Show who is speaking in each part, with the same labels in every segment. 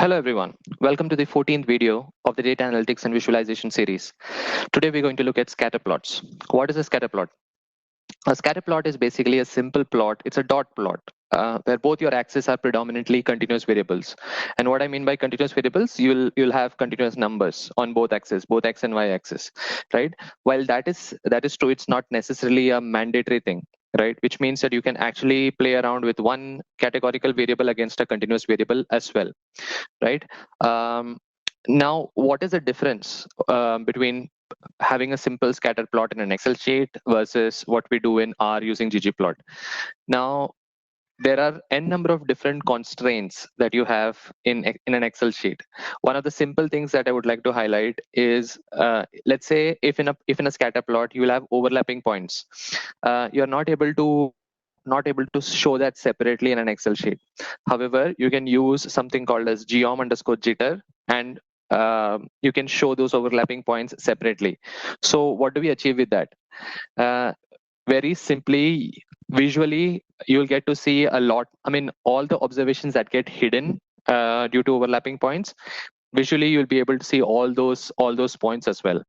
Speaker 1: Hello everyone, welcome to the 14th video of the Data Analytics and Visualization series. Today we're going to look at scatter plots. What is a scatter plot? A scatter plot is basically a simple plot, it's a dot plot. Where both your axes are predominantly continuous variables. And what I mean by continuous variables, you'll have continuous numbers on both axes, both x and y axis, right? While that is true, it's not necessarily a mandatory thing, right? Which means that you can actually play around with one categorical variable against a continuous variable as well, right? Now, what is the difference between having a simple scatter plot in an Excel sheet versus what we do in R using ggplot? Now, there are n number of different constraints that you have in an Excel sheet. One of the simple things that I would like to highlight is, let's say if in a scatter plot you will have overlapping points, you're not able to show that separately in an Excel sheet. However, you can use something called as geom_jitter, and you can show those overlapping points separately. So what do we achieve with that? Very simply, visually, you'll get to see a lot. I mean, all the observations that get hidden due to overlapping points, visually you'll be able to see all those points as well,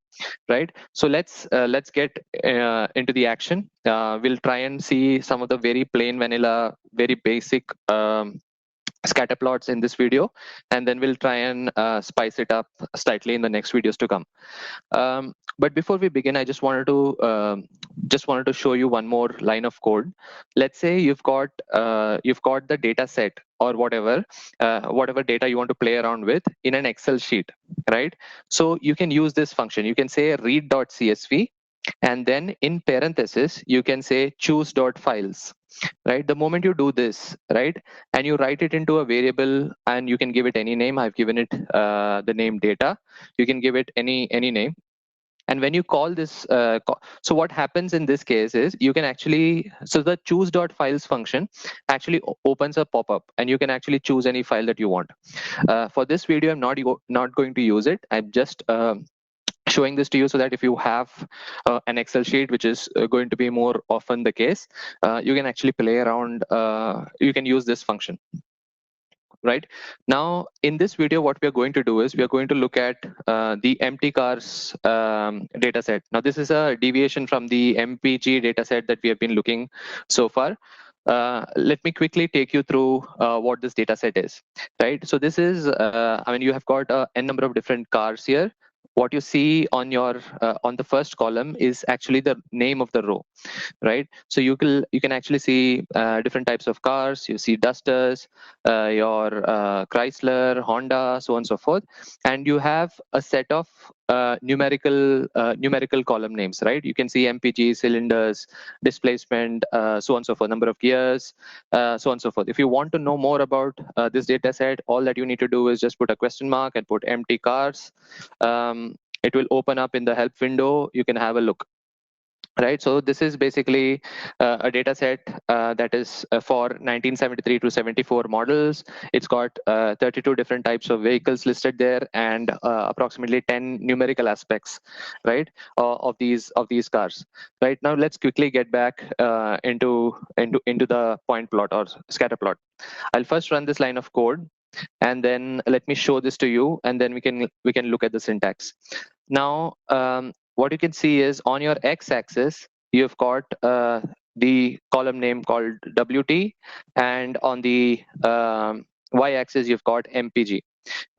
Speaker 1: right? So let's get into the action. We'll try and see some of the very plain vanilla, very basic scatter plots in this video, and then we'll try and spice it up slightly in the next videos to come. But before we begin, I just wanted to show you one more line of code. Let's say you've got the data set or whatever data you want to play around with in an Excel sheet, right? So you can use this function. You can say read.csv, and then in parentheses you can say choose.files, right? The moment you do this, right, and you write it into a variable, and you can give it any name. I've given it the name data. You can give it any name. And when you call this, so what happens in this case is you can actually, so the choose.files function actually opens a pop-up, and you can actually choose any file that you want. For this video, I'm not going to use it. I'm just showing this to you so that if you have an Excel sheet, which is going to be more often the case, you can actually play around, you can use this function. Right now, in this video, what we are going to do is we are going to look at the empty cars data set. Now, this is a deviation from the MPG data set that we have been looking so far. Let me quickly take you through what this data set is. Right. So this is, I mean, you have got n number of different cars here. What you see on your on the first column is actually the name of the row, right? So you can actually see different types of cars. You see Dusters, your Chrysler, Honda, so on and so forth, and you have a set of numerical column names, right? You can see MPG, cylinders, displacement, so on and so forth, number of gears, so on and so forth. If you want to know more about this data set, all that you need to do is just put a question mark and put empty cars. It will open up in the help window. You can have a look. Right, so this is basically a data set that is for 1973 to 74 models. It's got 32 different types of vehicles listed there, and approximately 10 numerical aspects, right, of these cars. Right now, let's quickly get back into the point plot or scatter plot. I'll first run this line of code, and then let me show this to you, and then we can look at the syntax. Now, what you can see is on your x-axis, you've got the column name called WT, and on the y-axis, you've got MPG.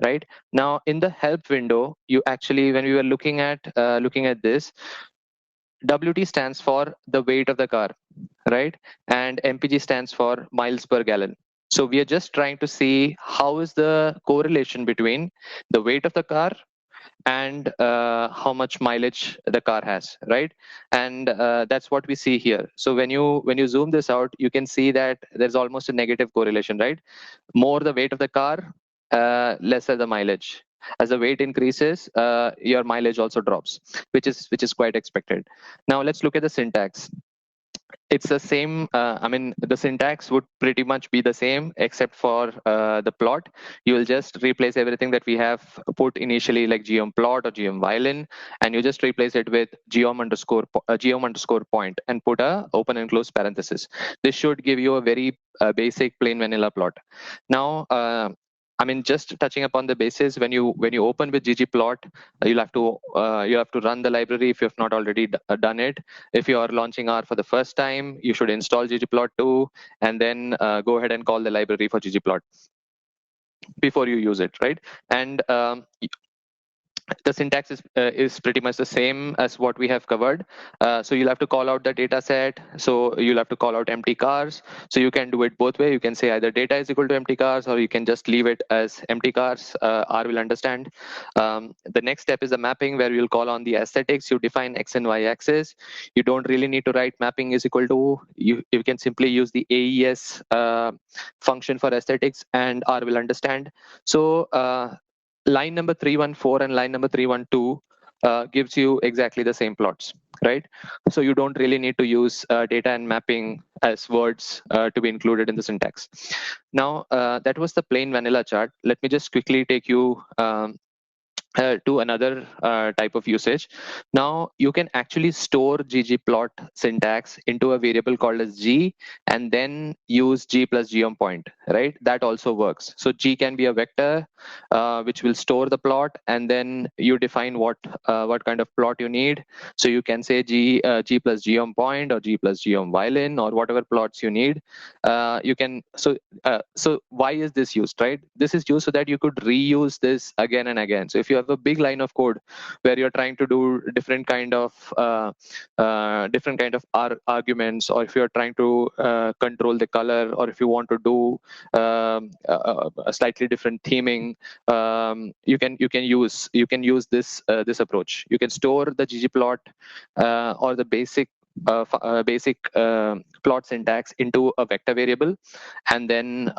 Speaker 1: Right now, in the help window, you actually, when we were looking at this, WT stands for the weight of the car, right? And MPG stands for miles per gallon. So we are just trying to see how is the correlation between the weight of the car and how much mileage the car has, right? And that's what we see here. So when you zoom this out, you can see that there's almost a negative correlation, right? More the weight of the car, lesser the mileage. As the weight increases, your mileage also drops, which is quite expected. Now let's look at the syntax. It's the same. I mean, the syntax would pretty much be the same, except for the plot. You will just replace everything that we have put initially, like geom plot or geom violin, and you just replace it with geom underscore point and put a open and close parenthesis. This should give you a very basic plain vanilla plot. Now, I mean, just touching upon the basis, when you open with ggplot, you'll have to run the library if you have not already done it. If you are launching R for the first time, you should install ggplot2 and then go ahead and call the library for ggplot before you use it, right? And the syntax is pretty much the same as what we have covered. So you'll have to call out the data set. So you'll have to call out empty cars. So you can do it both way. You can say either data is equal to empty cars, or you can just leave it as empty cars. R will understand. The next step is the mapping, where you'll call on the aesthetics. You define X and Y axis. You don't really need to write mapping is equal to. You can simply use the AES function for aesthetics, and R will understand. So line number 314 and line number 312 gives you exactly the same plots, right? So you don't really need to use data and mapping as words to be included in the syntax. Now, that was the plain vanilla chart. Let me just quickly take you to another type of usage. Now you can actually store ggplot syntax into a variable called as g, and then use g plus geom_point, right? That also works. So g can be a vector which will store the plot, and then you define what kind of plot you need. So you can say g plus geom_point or g plus geom_violin or whatever plots you need. You can so why is this used, right? This is used so that you could reuse this again and again. So if you have a big line of code where you're trying to do different kind of arguments, or if you're trying to control the color, or if you want to do a slightly different theming, you can use this approach. You can store the ggplot or the basic plot syntax into a vector variable, and then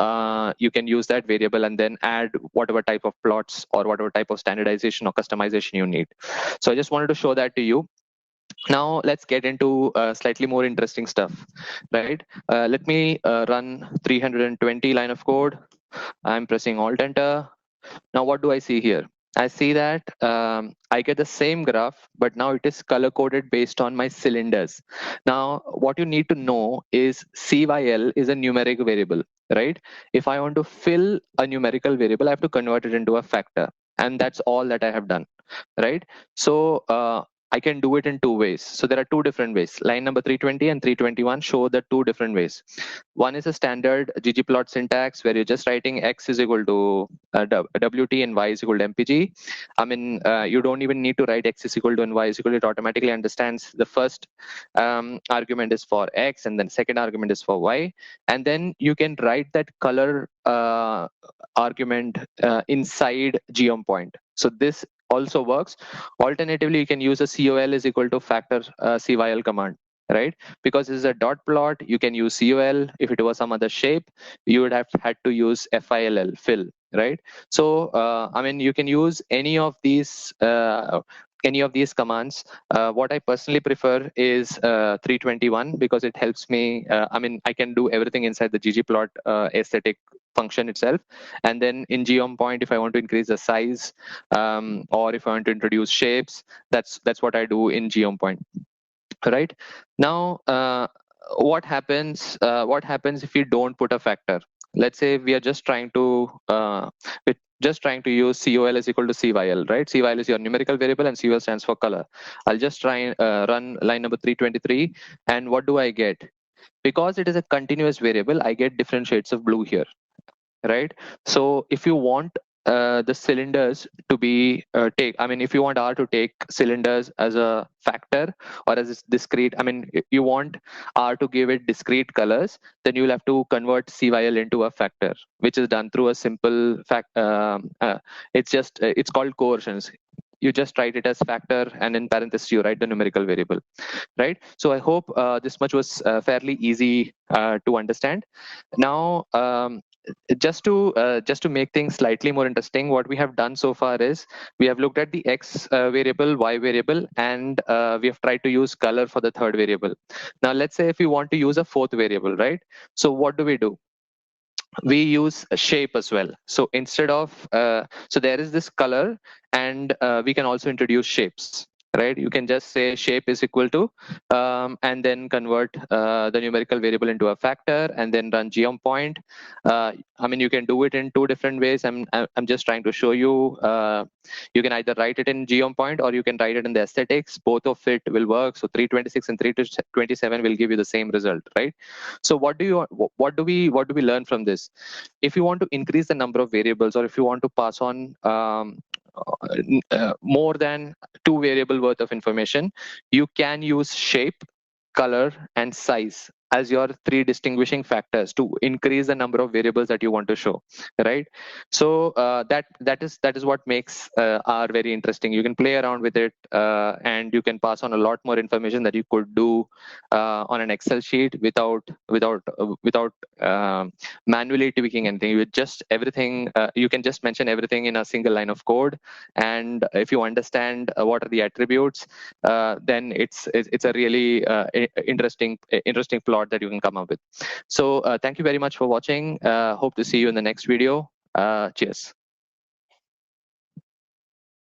Speaker 1: you can use that variable and then add whatever type of plots or whatever type of standardization or customization you need. So I just wanted to show that to you. Now let's get into slightly more interesting stuff, right? Let me run 320 line of code. I'm pressing Alt Enter. Now what do I see here? I see that I get the same graph, but now it is color coded based on my cylinders. Now, what you need to know is CYL is a numeric variable, right? If I want to fill a numerical variable, I have to convert it into a factor. And that's all that I have done, right? So I can do it in two ways. So there are two different ways. Line number 320 and 321 show the two different ways. One is a standard ggplot syntax where you're just writing X is equal to WT and Y is equal to MPG. I mean, you don't even need to write X is equal to and Y is equal to. It automatically understands the first argument is for X and then second argument is for Y. And then you can write that color argument inside geom_point. So this also works. Alternatively, you can use a COL is equal to factor CYL command, right? Because this is a dot plot, you can use COL. If it was some other shape, you would have had to use FILL, fill, right? So, I mean, you can use any of these commands. What I personally prefer is 321 because it helps me. I mean, I can do everything inside the ggplot aesthetic function itself. And then in geom_point, if I want to increase the size or if I want to introduce shapes, that's what I do in geom_point. Right now, what happens if you don't put a factor? Let's say we are just trying to use COL is equal to CYL, right? CYL is your numerical variable and COL stands for color. I'll just try and run line number 323, and what do I get? Because it is a continuous variable, I get different shades of blue here, right? So if you want the cylinders to be if you want R to take cylinders as a factor or as a discrete, I mean, you want R to give it discrete colors, then you'll have to convert CYL into a factor, which is done through a simple it's called coercions. You just write it as factor, and in parentheses you write the numerical variable, right? So I hope this much was fairly easy to understand. Now, just to make things slightly more interesting, what we have done so far is we have looked at the X variable, Y variable, and we have tried to use color for the third variable. Now let's say if we want to use a fourth variable, right? So what do? We use a shape as well. So instead of so there is this color, and we can also introduce shapes, right? You can just say shape is equal to, and then convert the numerical variable into a factor, and then run geom_point. I mean, you can do it in two different ways. I'm just trying to show you. You can either write it in geom_point or you can write it in the aesthetics. Both of it will work. So 326 and 327 will give you the same result, right? So what do we learn from this? If you want to increase the number of variables, or if you want to pass on more than two variable worth of information, you can use shape, color, and size as your three distinguishing factors to increase the number of variables that you want to show, right? So that is what makes R very interesting. You can play around with it, and you can pass on a lot more information that you could do on an Excel sheet without manually tweaking anything. You just everything you can just mention everything in a single line of code, and if you understand what are the attributes, then it's a really interesting plot that you can come up with. So thank you very much for watching. Hope to see you in the next video. Cheers.